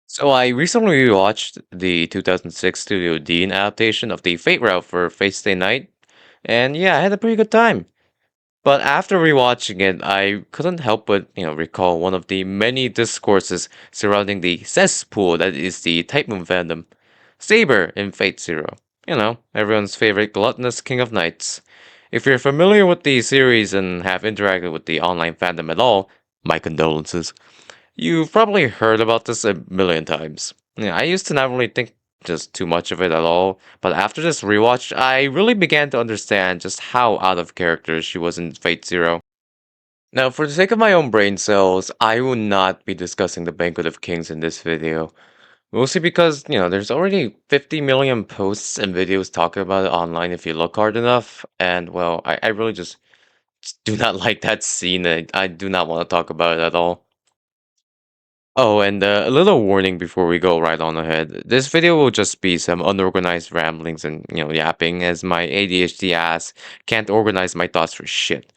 So I recently rewatched the 2006 Studio Dean adaptation of the Fate route for Fate Stay Night, and yeah, I had a pretty good time. But after rewatching it, I couldn't help but, recall one of the many discourses surrounding the cesspool that is the Type Moon fandom. Saber in Fate Zero. Everyone's favorite gluttonous king of knights. If you're familiar with the series and have interacted with the online fandom at all, my condolences. You've probably heard about this a million times. Yeah, I used to not really think just too much of it at all, but after this rewatch, I really began to understand just how out of character she was in Fate Zero. Now, for the sake of my own brain cells, I will not be discussing the Banquet of Kings in this video. Mostly because, there's already 50 million posts and videos talking about it online if you look hard enough, and well, I really just do not like that scene. I do not want to talk about it at all. Oh, and a little warning before we go right on ahead. This video will just be some unorganized ramblings and, yapping as my ADHD ass can't organize my thoughts for shit.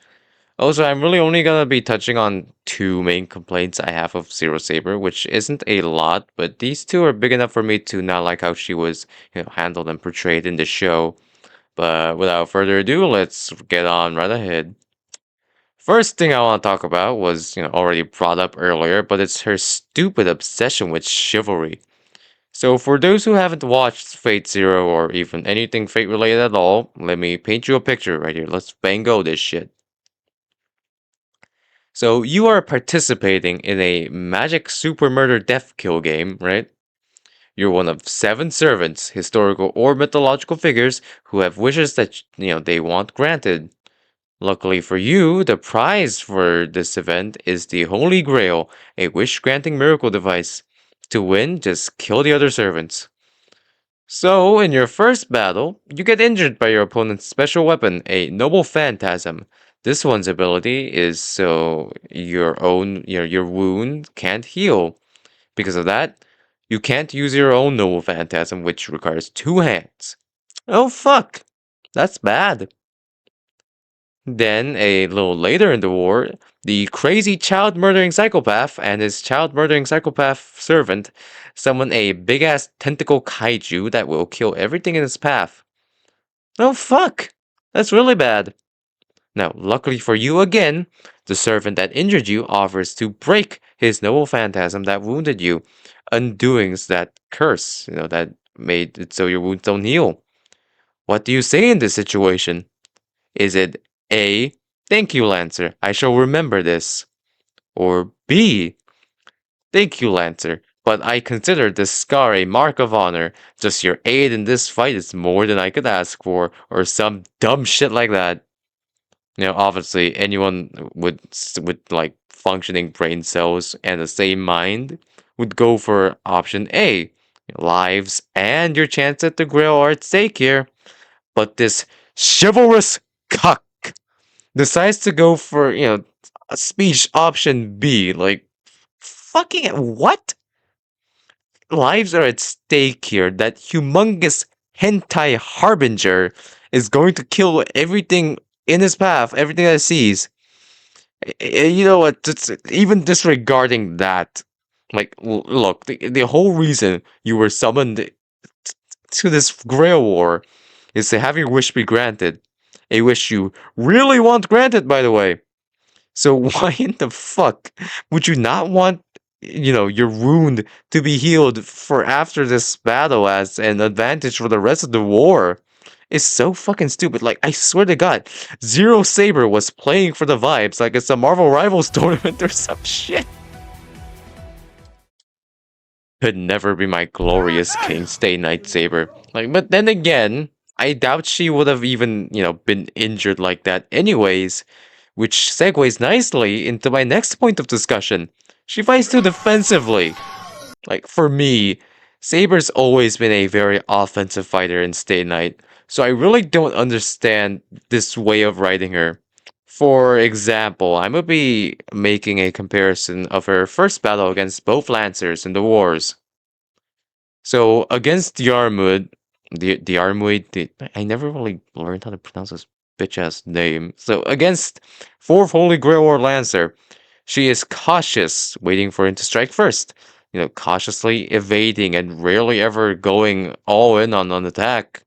Also, I'm really only gonna be touching on two main complaints I have of Zero Saber, which isn't a lot, but these two are big enough for me to not like how she was, handled and portrayed in the show. But without further ado, let's get on right ahead. First thing I want to talk about was, already brought up earlier, but it's her stupid obsession with chivalry. So for those who haven't watched Fate Zero or even anything Fate related at all, let me paint you a picture right here. Let's bango this shit. So you are participating in a magic super murder death kill game, right? You're one of seven servants, historical or mythological figures who have wishes that they want granted. Luckily for you, the prize for this event is the Holy Grail, a wish granting miracle device. To win, just kill the other servants. So, in your first battle, you get injured by your opponent's special weapon, a Noble Phantasm. This one's ability is so your wound can't heal. Because of that, you can't use your own Noble Phantasm, which requires two hands. Oh fuck! That's bad. Then, a little later in the war, the crazy child murdering psychopath and his child murdering psychopath servant summon a big ass tentacle kaiju that will kill everything in its path. Oh fuck! That's really bad. Now, luckily for you again, the servant that injured you offers to break his noble phantasm that wounded you, undoing that curse, that made it so your wounds don't heal. What do you say in this situation? Is it A, thank you, Lancer, I shall remember this? Or B, thank you, Lancer, but I consider this scar a mark of honor. Just your aid in this fight is more than I could ask for, or some dumb shit like that. Obviously, anyone with like functioning brain cells and the same mind would go for option A. Lives and your chance at the grail are at stake here. But this chivalrous cuck decides to go for, a speech option B. Like, fucking what? Lives are at stake here. That humongous hentai harbinger is going to kill everything in his path, everything that it sees. You know what? Even disregarding that, like, look, the whole reason you were summoned to this Grail War is to have your wish be granted. A wish you really want granted, by the way. So why in the fuck would you not want, your wound to be healed for after this battle as an advantage for the rest of the war? It's so fucking stupid. Like, I swear to God, Zero Saber was playing for the vibes like it's a Marvel Rivals tournament or some shit. Could never be my glorious King Stay Night Saber. Like, but then again, I doubt she would have even, been injured like that anyways. Which segues nicely into my next point of discussion. She fights too defensively. Like, for me, Saber's always been a very offensive fighter in Stay Night, so I really don't understand this way of writing her. For example, I'm gonna be making a comparison of her first battle against both Lancers in the wars. So, against Yarmud, the Armud, I never really learned how to pronounce this bitch ass name. So, against 4th Holy Grail War Lancer, she is cautious, waiting for him to strike first. cautiously evading and rarely ever going all in on an attack.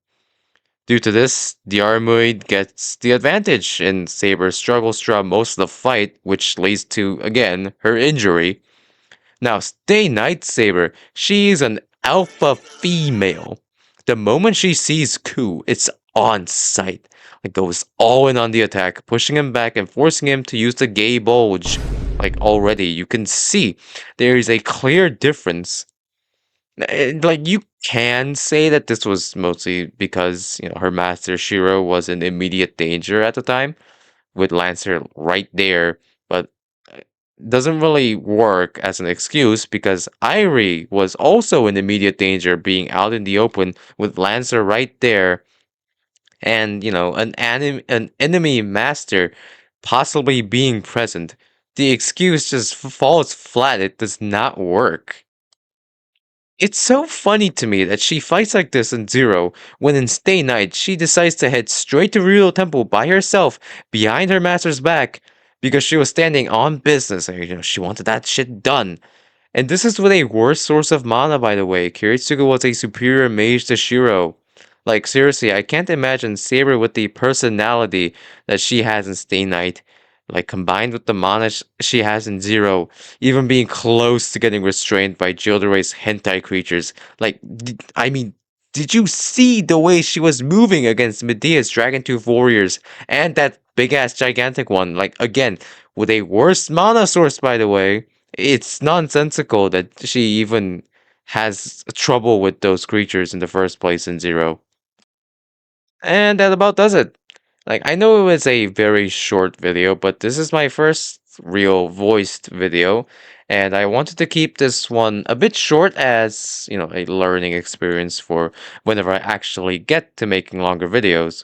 Due to this, the Armoid gets the advantage, and Saber struggles throughout most of the fight, which leads to, again, her injury. Now, stay Night Saber, she's an alpha female. The moment she sees Ku, it's on sight. It goes all in on the attack, pushing him back and forcing him to use the gay bulge. Like already, you can see there is a clear difference. Like you can say that this was mostly because her master Shiro was in immediate danger at the time with Lancer right there, but doesn't really work as an excuse because Irie was also in immediate danger being out in the open with Lancer right there and an enemy master possibly being present. The excuse just falls flat. It does not work. It's so funny to me that she fights like this in Zero, when in Stay Night she decides to head straight to Ryo Temple by herself, behind her master's back, because she was standing on business and she wanted that shit done. And this is with a worse source of mana, by the way. Kiritsugu was a superior mage to Shiro. Like, seriously, I can't imagine Saber with the personality that she has in Stay Night, like, combined with the mana she has in Zero, even being close to getting restrained by Jildere's hentai creatures. Like, I mean, did you see the way she was moving against Medea's Dragon Tooth Warriors and that big ass gigantic one? Like, again, with a worse mana source, by the way. It's nonsensical that she even has trouble with those creatures in the first place in Zero. And that about does it. Like, I know it was a very short video, but this is my first real voiced video, and I wanted to keep this one a bit short as, a learning experience for whenever I actually get to making longer videos.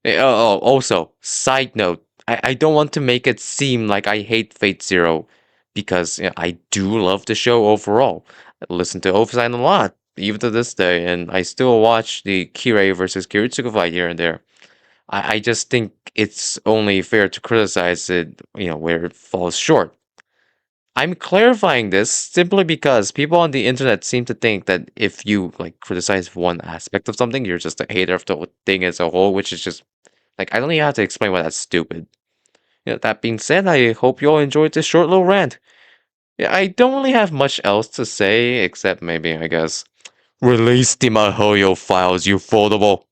Also, side note, I don't want to make it seem like I hate Fate Zero, because I do love the show overall. I listen to Oversign a lot, even to this day, and I still watch the Kirei versus Kiritsugu fight here and there. I just think it's only fair to criticize it, where it falls short. I'm clarifying this simply because people on the internet seem to think that if you like criticize one aspect of something, you're just a hater of the thing as a whole, which is just like I don't even have to explain why that's stupid. That being said, I hope you all enjoyed this short little rant. Yeah, I don't really have much else to say except maybe I guess release the Mahoyo files, you foldable.